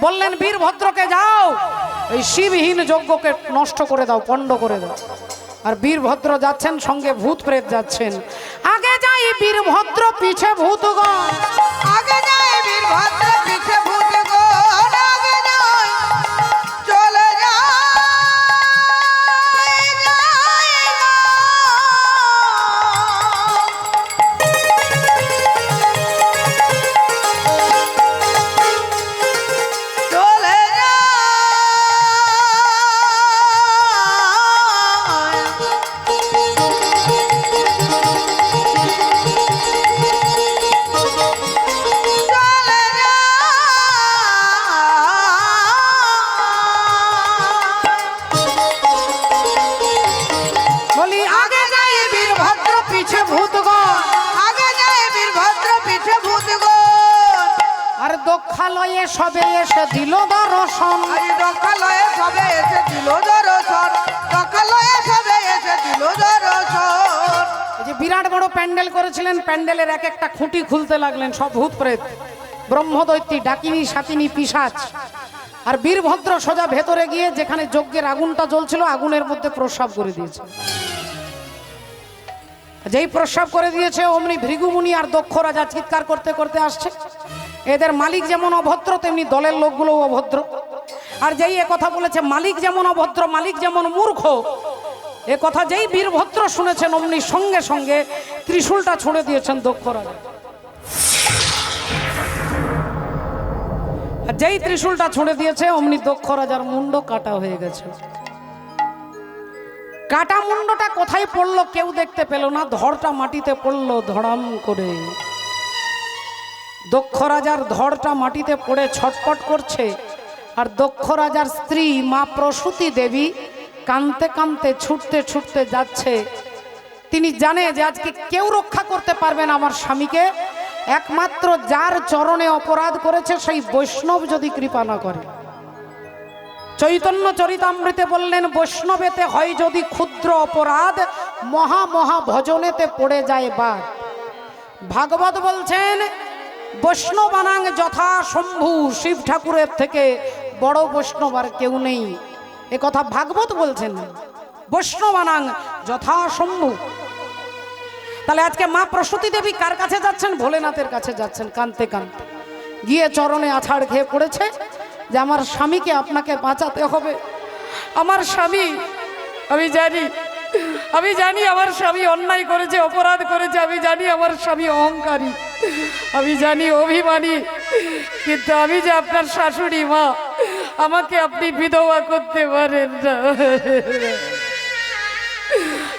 বললেন, বীরভদ্রকে যাও, এই শিবহীন যজ্ঞকে নষ্ট করে দাও, পণ্ড করে দাও। আর বীরভদ্র যাচ্ছেন, সঙ্গে ভূত প্রেত যাচ্ছেন। আগে যাই বীরভদ্র, পিছে ভূতগণ। আগে যাই বীরভদ্র, পিছে ভূতগণ। আগে যাই রক্ষালয়ে সবে এসে দিল দর্শন। আজ রক্ষালয়ে সবে এসে দিল দর্শন, রক্ষালয়ে সবে এসে দিল দর্শন। এই যে বিরাট বড় প্যান্ডেল করেছিলেন, প্যান্ডেলের এক একটা খুঁটি খুলতে লাগলেন সব ভূত প্রেত, ব্রহ্মদৈত্যী, ডাকিনী, সাতিনী, পিশাচ। আর বীরভদ্র সোজা ভেতরে গিয়ে যেখানে যজ্ঞের আগুনটা জ্বলছিল আগুনের মধ্যে প্রস্রাব করে দিয়েছে। যেই প্রস্রাব করে দিয়েছে অমনি ভৃগুমুনি আর দক্ষ রাজা চিৎকার করতে করতে আসছে, এদের মালিক যেমন অভদ্র তেমনি দলের লোকগুলোও অভদ্র। আর যেই এ কথা বলেছে মালিক যেমন অভদ্র, মালিক যেমন মূর্খ, এ কথা যেই বীরভদ্র শুনেছেন অমনি সঙ্গে সঙ্গে ত্রিশূলটা ছুঁড়ে দিয়েছেন দক্ষ রাজা। আর যেই ত্রিশূলটা ছুঁড়ে দিয়েছে অমনি দক্ষ রাজার মুন্ড কাটা হয়ে গেছে। কাটা মুন্ডটা কোথায় পড়লো কেউ দেখতে পেল না, ধড়টা মাটিতে পড়লো ধড়াম করে। দক্ষ রাজার ধড়টা মাটিতে পড়ে ছটপট করছে। আর দক্ষ রাজার স্ত্রী মা প্রসূতি দেবী কাঁদতে কাঁদতে ছুটতে ছুটতে যাচ্ছে। তিনি জানে যে আজকে কেউ রক্ষা করতে পারবে না আমার স্বামীকে, একমাত্র যার চরণে অপরাধ করেছে সেই বৈষ্ণব যদি কৃপা না করে। চৈতন্য চরিতামৃতে বললেন, বৈষ্ণবেতে হয় যদি ক্ষুদ্র অপরাধ, মহা মহা ভজনেতে পড়ে যায় বাদ। ভাগবত বলছেন, বৈষ্ণবানাং যথা শম্ভু, শিব ঠাকুরের থেকে বড় বৈষ্ণব আর কেউ নেই। এ কথা ভাগবত বলছেন, বৈষ্ণবানাং যথা শম্ভু। তাহলে আজকে মা প্রসূতি দেবী কার কাছে যাচ্ছেন? ভোলেনাথের কাছে যাচ্ছেন কাঁদতে কাঁদতে। গিয়ে চরণে আছাড় খেয়ে পড়েছে যে আমার স্বামীকে আপনাকে বাঁচাতে হবে। আমার স্বামী, আমি জানি আমার স্বামী অন্যায় করেছে, অপরাধ করেছে, আমি জানি আমার স্বামী অহংকারী, আমি জানি অভিমানী, কিন্তু আমি যে আপনার শাশুড়ি মা, আমাকে আপনি বিধবা করতে পারেন না।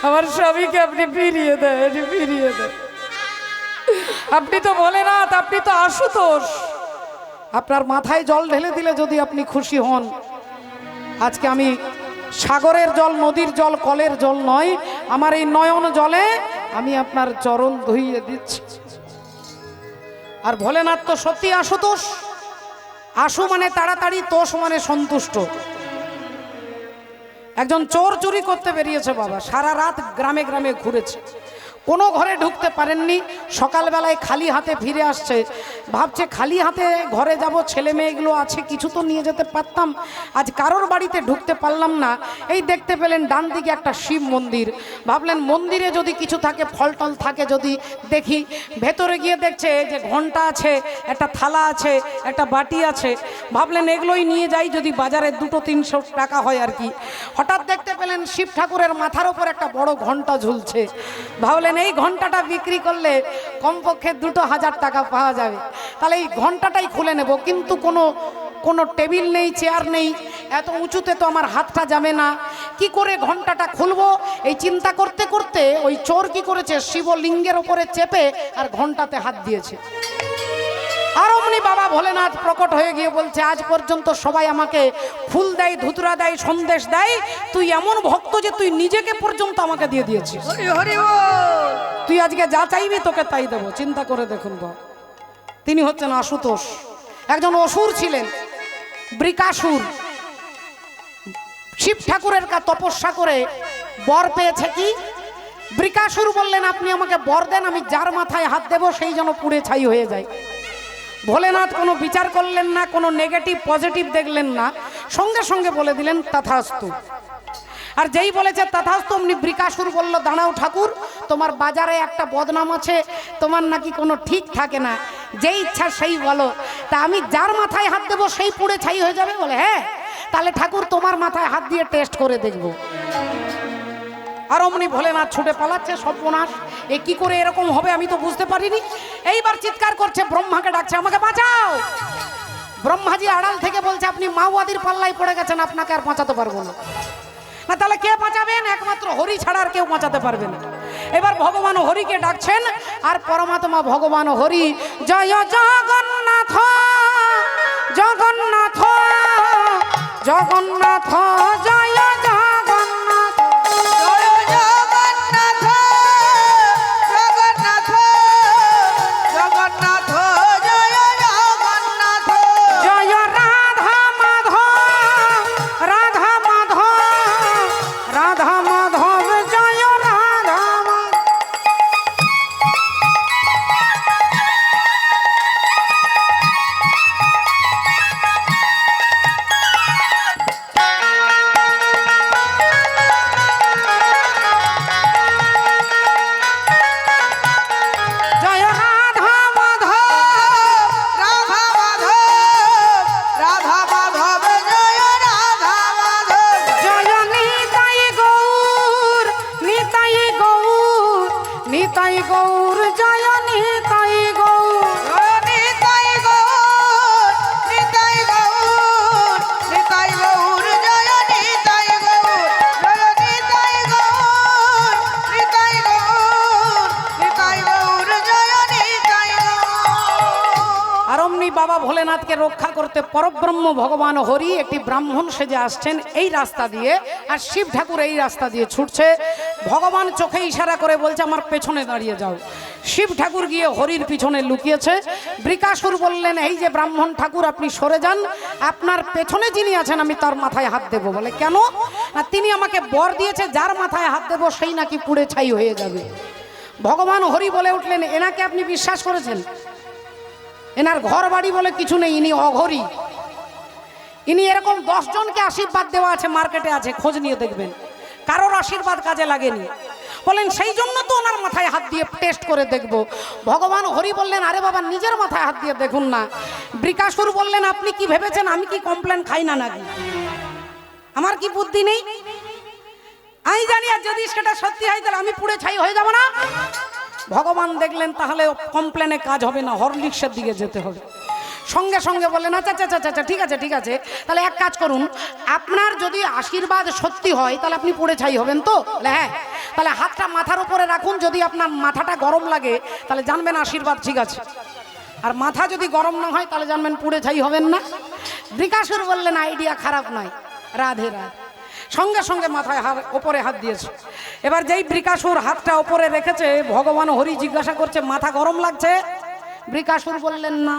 আমার স্বামীকে আপনি ফিরিয়ে দেন, ফিরিয়ে দেন। আপনি তো ভোলেনাথ, আপনি তো আশুতোষ, আপনার মাথায় জল ঢেলে দিলে যদি আপনি খুশি হন, আজকে আমি সাগরের জল, নদীর জল, কলের জল নয়, আমার এই নয়ন জলে আমি আপনার চরণ ধুইয়ে দিচ্ছি। আর ভোলেনাথ তো সত্যি আশুতোষ। আশু মানে তাড়াতাড়ি, তোষ মানে সন্তুষ্ট। একজন চোর চুরি করতে বেরিয়েছে বাবা, সারা রাত গ্রামে গ্রামে ঘুরেছে, কোনো ঘরে ঢুকতে পারেননি। সকালবেলায় খালি হাতে ফিরে আসছে, ভাবছে খালি হাতে ঘরে যাব, ছেলে মেয়েগুলো আছে, কিছু তো নিয়ে যেতে পারতাম, আজ কারোর বাড়িতে ঢুকতে পারলাম না। এই দেখতে পেলেন ডান দিকে একটা শিব মন্দির, ভাবলেন মন্দিরে যদি কিছু থাকে, ফল টল থাকে যদি দেখি। ভেতরে গিয়ে দেখছে যে ঘন্টা আছে, একটা থালা আছে, একটা বাটি আছে, ভাবলেন এগুলোই নিয়ে যাই, যদি বাজারে 200-300 টাকা হয় আর কি। হঠাৎ দেখতে পেলেন শিব ঠাকুরের মাথার ওপর একটা বড় ঘন্টা ঝুলছে, ভাবলেন এই ঘন্টাটা বিক্রি করলে কমপক্ষে 2000 টাকা পাওয়া যাবে, তাহলে এই ঘন্টাটাই খুলে নেব। কিন্তু কোনো টেবিল নেই, চেয়ার নেই, এত উঁচুতে তো আমার হাতটা যাবে না, কি করে ঘন্টাটা খুলবো? এই চিন্তা করতে করতে ওই চোর কি করেছে, শিবলিঙ্গের ওপরে চেপে আর ঘন্টাতে হাত দিয়েছে। আর অমনি বাবা ভোলেনাথ প্রকট হয়ে গিয়ে বলছে, আজ পর্যন্ত সবাই আমাকে ফুল দেয়, ধুতরা দেয়, সন্দেশ দেয়, তুই এমন ভক্ত যে তুই নিজেকে পর্যন্ত আমাকে দিয়ে দিয়েছিস। হরি হরি বল। তুই আজকে যা চাইবি তোকে তাই দেবো। চিন্তা করে দেখুন বাবা, তিনি হচ্ছেন আশুতোষ। একজন অসুর ছিলেন, বৃকাসুর। শিব ঠাকুরের তপস্যা করে বর পেয়েছে কি? বৃকাসুর বললেন, আপনি আমাকে বর দেন, আমি যার মাথায় হাত দেব সেই যেন পুড়ে ছাই হয়ে যায়। ভোলেনাথ কোনো বিচার করলেন না, কোনো নেগেটিভ পজিটিভ দেখলেন না, সঙ্গে সঙ্গে বলে দিলেন তথাস্তু। আর যেই বলেছে তথাস্তু, অমনি বৃকাসুর বলল, দাঁড়াও ঠাকুর, তোমার বাজারে একটা বদনাম আছে, তোমার নাকি কোনো ঠিক থাকে না, যেই ইচ্ছা সেই বলো, তা আমি যার মাথায় হাত দেবো সেই পুড়ে ছাই হয়ে যাবে? বলে হ্যাঁ, তাহলে ঠাকুর তোমার মাথায় হাত দিয়ে টেস্ট করে দেখব। আর অমনি ভোলেনাথ ছুটে পালাচ্ছে, সর্বনাশ, এ কি করে এরকম হবে আমি তো বুঝতে পারিনি। এইবার চিৎকার করছে, ব্রহ্মাকে ডাকছে, আমাকে বাঁচাও। ব্রহ্মাজি আড়াল থেকে বলছে, আপনি মাওবাদীর পাল্লায় পড়ে গেছেন, আপনাকে আর বাঁচাতে পারবো না। না তাহলে কে বাঁচাবেন? একমাত্র হরি ছাড়া আর কেউ বাঁচাতে পারবে না। এবার ভগবান হরিকে ডাকছেন, আর পরমাত্মা ভগবান হরি, জয় জগন্নাথ জগন্নাথ জগন্নাথ, জয় জগন্নাথ, জয় জগন্নাথ, জগন্নাথ, জগন্নাথ, জয় জগন্নাথ। ভোলেনাথকে রক্ষা করতে পরব্রহ্ম ভগবান হরি একটি ব্রাহ্মণ সেজে আসছেন এই রাস্তা দিয়ে, আর শিব ঠাকুর এই রাস্তা দিয়ে ছুটছে। ভগবান চোখে ইশারা করে বলছে আমার পেছনে দাঁড়িয়ে যাও। শিব ঠাকুর গিয়ে হরির পিছনে লুকিয়েছে। বৃকাসুর বললেন এই যে ব্রাহ্মণ ঠাকুর আপনি সরে যান, আপনার পেছনে যিনি আছেন আমি তার মাথায় হাত দেব। বলে কেন? না তিনি আমাকে বর দিয়েছে যার মাথায় হাত দেব সেই নাকি পুড়ে ছাই হয়ে যাবে। ভগবান হরি বলে উঠলেন এনাকে আপনি বিশ্বাস করেছেন? এনার ঘর বাড়ি বলে কিছু নেই, ইনি অঘরি। ইনি এরকম 10 জনকে আশীর্বাদ দেওয়া আছে, মার্কেটে আছে, খোঁজ নিয়ে দেখবেন, কারোর আশীর্বাদ কাজে লাগেনি। বলেন সেই জন্য তো ওনার মাথায় হাত দিয়ে টেস্ট করে দেখব। ভগবান হরি বললেন আরে বাবা নিজের মাথায় হাত দিয়ে দেখুন না। বৃকাসুর বললেন আপনি কি ভেবেছেন আমি কি কমপ্লেন খাই না নাকি? আমার কি বুদ্ধি নেই? আমি জানি আর যদি সেটা সত্যি হয় তাহলে আমি পুড়ে ছাই হয়ে যাব না। ভগবান দেখলেন তাহলে কমপ্লেনে কাজ হবে না, হরলিক্সের দিকে যেতে হবে। সঙ্গে সঙ্গে বললেন আচ্ছা আচ্ছা আচ্ছা ঠিক আছে ঠিক আছে, তাহলে এক কাজ করুন, আপনার যদি আশীর্বাদ সত্যি হয় তাহলে আপনি পুড়ে ছাই হবেন তো? হ্যাঁ, তাহলে হাতটা মাথার উপরে রাখুন, যদি আপনার মাথাটা গরম লাগে তাহলে জানবেন আশীর্বাদ ঠিক আছে, আর মাথা যদি গরম না হয় তাহলে জানবেন পুড়ে ছাই হবেন না। বৃকাসুর বললেন আইডিয়া খারাপ নয়, রাধে রাধে। সঙ্গে সঙ্গে মাথায় ওপরে হাত দিয়েছে। এবার যেই বৃকাসুর হাতটা ওপরে রেখেছে ভগবান হরি জিজ্ঞাসা করছে মাথা গরম লাগছে? বৃকাসুর বললেন না।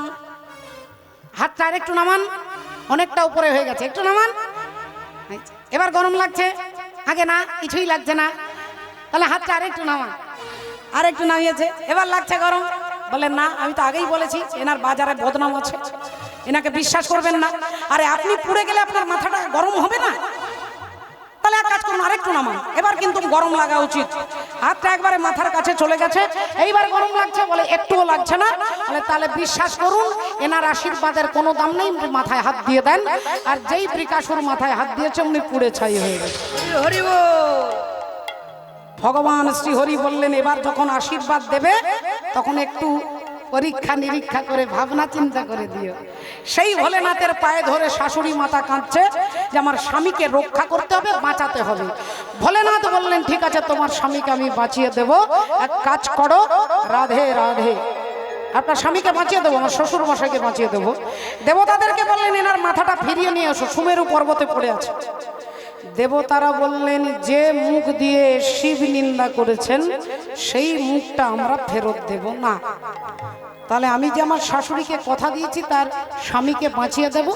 হাতটা আর একটু নামান, অনেকটা উপরে হয়ে গেছে, একটু নামান। এবার গরম লাগছে? আগে না কিছুই লাগছে না। তাহলে হাতটা আর একটু নামান, আর একটু নামিয়েছে, এবার লাগছে গরম। বলেন না আমি তো আগেই বলেছি এনার বাজারে বদনাম আছে, এনাকে বিশ্বাস করবেন না। আরে আপনি পুড়ে গেলে আপনার মাথাটা গরম হবে না? তাহলে এক কাজ করুন আরেকটু নামান, এবার কিন্তু গরম লাগা উচিত। হাতটা একবারে মাথার কাছে চলে গেছে, এইবার গরম লাগছে? বলে একটুও লাগছে না। বলে তাহলে বিশ্বাস করুন এনার আশীর্বাদের কোনো দাম নেই, মাথায় হাত দিয়ে দেন। আর যেই বৃকাসুর মাথায় হাত দিয়েছে উনি পুড়ে ছাই হয়ে গেছে। ভগবান শ্রী হরি বললেন এবার যখন আশীর্বাদ দেবে তখন একটু পরীক্ষা নিরীক্ষা করে ভাবনা চিন্তা করে দিও। সেই ভোলেনাথের পায়ে ধরে শাশুড়ি মাতা কাঁদছে যে আমার স্বামীকে রক্ষা করতে হবে, বাঁচাতে হবে। ভোলেনাথ বললেন ঠিক আছে তোমার স্বামীকে আমি বাঁচিয়ে দেব, এক কাজ করো, রাধে রাধে, আপনার স্বামীকে বাঁচিয়ে দেবো, আমার শ্বশুর মশাইকে বাঁচিয়ে দেবো। দেবতাদেরকে বললেন এনার মাথাটা ফিরিয়ে নিয়ে এসো, সুমেরু পর্বতে পড়ে আছে। দেবতারা বললেন যে মুখ দিয়ে শিব নিন্দা করেছেন সেই মুখটা আমরা ফেরত দেব না। তাহলে আমি যে আমার শাশুড়িকে কথা দিয়েছি তার স্বামীকে বাঁচিয়ে দেব,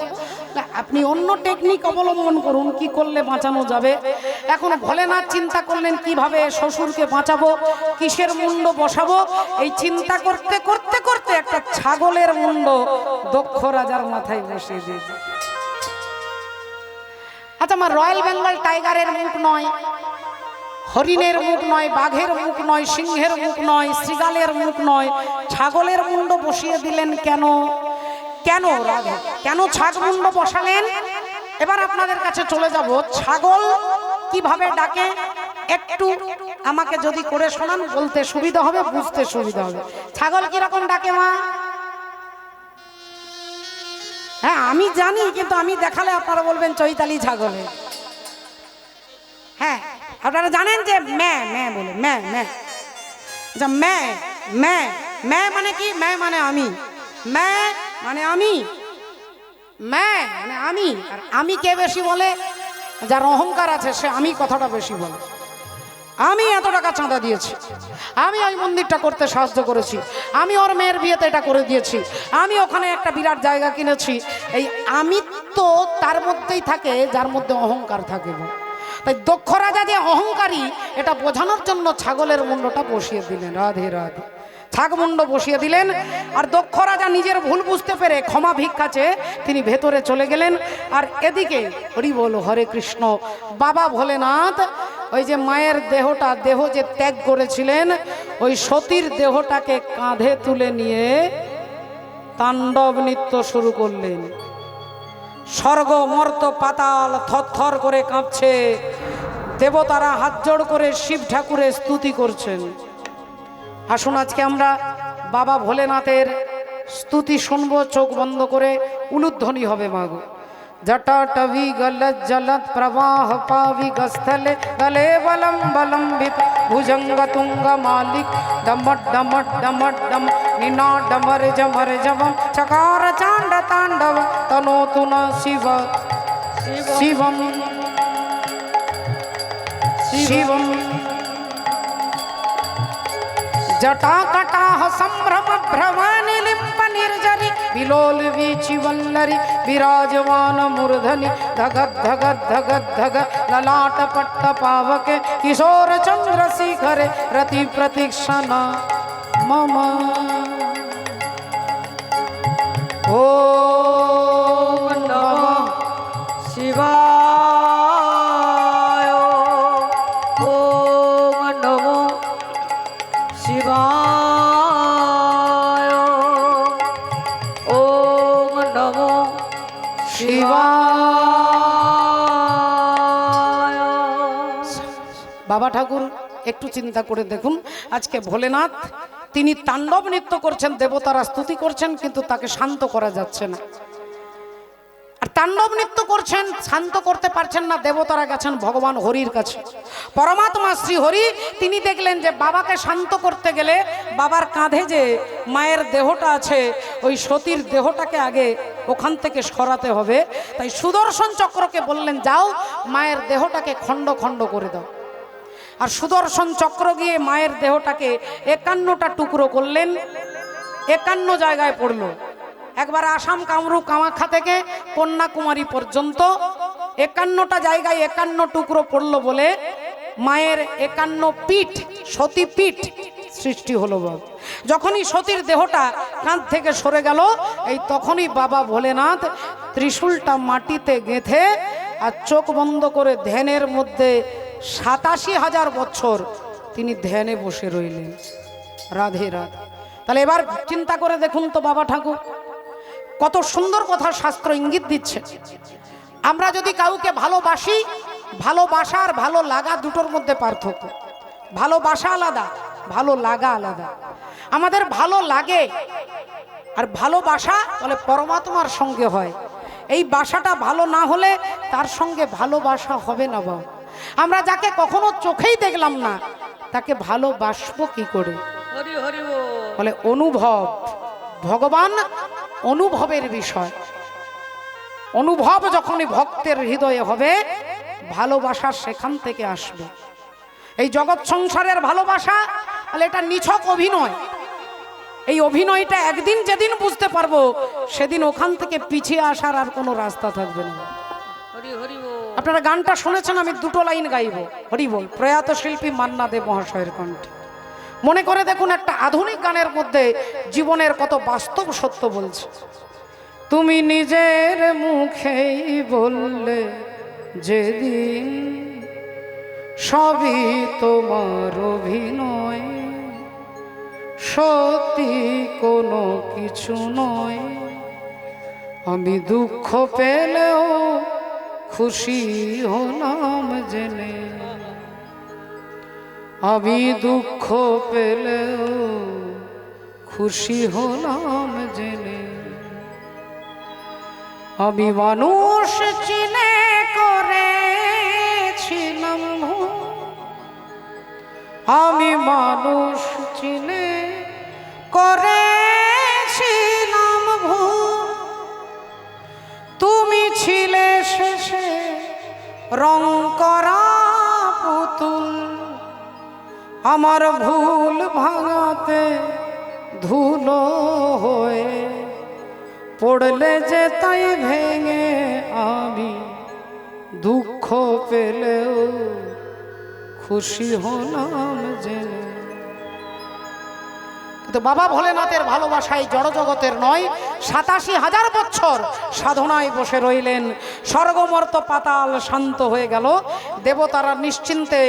আপনি অন্য টেকনিক অবলম্বন করুন কি করলে বাঁচানো যাবে। এখন ভোলেনাথ চিন্তা করলেন কিভাবে শ্বশুরকে বাঁচাবো, কিসের মুন্ড বসাবো। এই চিন্তা করতে করতে করতে একটা ছাগলের মুন্ড দক্ষ রাজার মাথায় বসিয়ে দিয়েছে। আচ্ছা আমার রয়্যাল বেঙ্গল টাইগারের মুখ নয়, হরিণের মুখ নয়, বাঘের মুখ নয়, সিংহের মুখ নয়, শ্রীগালের মুখ নয়, ছাগলের মুন্ড বসিয়ে দিলেন কেন? কেন রাধে, কেন ছাগ মুন্ড বসালেন? এবার আপনাদের কাছে চলে যাব, ছাগল কিভাবে ডাকে একটু আমাকে যদি করে শোনান বলতে সুবিধা হবে, বুঝতে সুবিধা হবে। ছাগল কিরকম ডাকে মা? হ্যাঁ আমি জানি, কিন্তু আমি দেখালে আপনারা বলবেন চৈতালি ছাগলে। হ্যাঁ আপনারা জানেন যে ম্যা ম্যা বলে, ম্যা ম্যা, আচ্ছা ম্যা ম্যা ম্যা মানে কি? ম্যা মানে আমি, ম্যা মানে আমি, ম্যা মানে আমি। আর আমি কে বেশি বলে? যার অহংকার আছে সে আমি কথাটা বেশি বলে। আমি এত টাকা চাঁদা দিয়েছি, আমি ওই মন্দিরটা করতে সাহায্য করেছি, আমি ওর মেয়ের বিয়েতে এটা করে দিয়েছি, আমি ওখানে একটা বিরাট জায়গা কিনেছি। এই আমি তো তার মধ্যেই থাকে যার মধ্যে অহংকার থাকে। তাই দক্ষ রাজা যে অহংকারী এটা বোঝানোর জন্য ছাগলের মুন্ডটা বসিয়ে দিলেন। রাধে রাধে, ছাগ মুন্ড বসিয়ে দিলেন। আর দক্ষ রাজা নিজের ভুল বুঝতে পেরে ক্ষমা ভিক্ষা চেয়ে তিনি ভেতরে চলে গেলেন। আর এদিকে হরি বল হরে কৃষ্ণ বাবা ভোলেনাথ ওই যে মায়ের দেহটা, দেহ যে ত্যাগ করেছিলেন ওই সতীর দেহটাকে কাঁধে তুলে নিয়ে তাণ্ডব নৃত্য শুরু করলেন। স্বর্গ মর্ত পাতাল থরথর করে কাঁপছে, দেবতারা হাত জোড় করে শিব ঠাকুরের স্তুতি করছেন। আসুন আজকে আমরা বাবা ভোলেনাথের স্তুতি শুনবো, চোখ বন্ধ করে উলুধ্বনি হবে মাগো। जटाटवी गलत जलत प्रवाह पाविक स्थले गले बलम बलम्बित भुजंग तुंग मालिक डमट डमट डमट डम निना डमर जमर जवम चकार चांड तांडव तनोतु न शिव शिवम शिवम जटा कटाह संभ्रम भ्रमणि लिम्प निर्जरि विलोल वीचि वल्लरि विराजमान मूर्धनि धगद धगद धगद धग ललाट पट्ट पावके किशोर चंद्र शिखरे रति प्रतीक्षणा मम ओम नमः शिवाय ओम नमो शिवाय ओम नमो शिवाय। বাবা ঠাকুর একটু চিন্তা করে দেখুন, আজকে ভোলেনাথ তিনি তাণ্ডব নৃত্য করছেন, দেবতারা স্তুতি করছেন, কিন্তু তাকে শান্ত করা যাচ্ছে না। আর তাণ্ডব নৃত্য করছেন, শান্ত করতে পারছেন না, দেবতারা গেছেন ভগবান হরির কাছে। পরমাত্মা শ্রী হরি তিনি দেখলেন যে বাবাকে শান্ত করতে গেলে বাবার কাঁধে যে মায়ের দেহটা আছে, ওই সতীর দেহটাকে আগে ওখান থেকে সরাতে হবে। তাই সুদর্শন চক্রকে বললেন, যাও মায়ের দেহটাকে খণ্ড খণ্ড করে দাও। আর সুদর্শন চক্র গিয়ে মায়ের দেহটাকে 51টা টুকরো করলেন, 51 জায়গায় পড়লো। একবার আসাম কামরূপ কামাখ্যা থেকে কন্যাকুমারী পর্যন্ত 51টা জায়গায় 51 টুকরো পড়লো বলে মায়ের 51 পীঠ, সতী পীঠ সৃষ্টি হলো। বাবা যখনই সতীর দেহটা কাঁধ থেকে সরে গেল, এই তখনই বাবা ভোলেনাথ ত্রিশূলটা মাটিতে গেঁথে আর চোখ বন্ধ করে ধ্যানের মধ্যে 87,000 বছর তিনি ধ্যানে বসে রইলেন। রাধে রাধে। তাহলে এবার চিন্তা করে দেখুন তো বাবা ঠাকুর কত সুন্দর কথা শাস্ত্র ইঙ্গিত দিচ্ছে। আমরা যদি কাউকে ভালোবাসি, ভালোবাসা আর ভালো লাগা দুটোর মধ্যে পার্থক্য। ভালোবাসা আলাদা, ভালো লাগা আলাদা। আমাদের ভালো লাগে আর ভালোবাসা বলে পরমাত্মার সঙ্গে হয়। এই বাসাটা ভালো না হলে তার সঙ্গে ভালোবাসা হবে না। বাবা আমরা যাকে কখনো চোখেই দেখলাম না তাকে ভালোবাসবো কি করে? বলে অনুভব। ভগবান অনুভবের বিষয়। অনুভব যখনই ভক্তের হৃদয়ে হবে, ভালোবাসা সেখান থেকে আসবে। এই জগৎ সংসারের ভালোবাসা বলে এটা নিছক অভিনয়। এই অভিনয়টা একদিন যেদিন বুঝতে পারবো, সেদিন ওখান থেকে পিছিয়ে আসার আর কোনো রাস্তা থাকবে না। আপনারা গানটা শুনেছেন, আমি দুটো লাইন গাইব। হরি বল। প্রয়াত শিল্পী মান্না দে মহাশয়ের কণ্ঠে। মনে করে দেখুন, একটা আধুনিক গানের মধ্যে জীবনের কত বাস্তব সত্য বলছে। তুমি নিজের মুখেই বললে যেদিন সবই তোমার অভিনয়, সত্যি কোনো কিছু নয়। আমি দুঃখ পেলেও খুশি হলাম জেনে, আমি দুঃখ পেলেও খুশি হলাম জেনে। আমি মানুষ চিনে করেছিলাম ভুল, আমি মানুষ চিনে করেছিলাম ভুল। তুমি ছিলে শেষে রং করা পুতুল, আমার ভুল ভাঙাতে ধুলো হয়ে পড়লে যে তাই ভেঙে। আমি দুঃখ পেলেও খুশি হলাম জেনে। কিন্তু বাবা ভোলেনাথের ভালোবাসায় জড়জগতের নয়, 87,000 বছর সাধনায় বসে রইলেন। স্বর্গমর্ত পাতাল শান্ত হয়ে গেল, দেবতারা নিশ্চিন্তে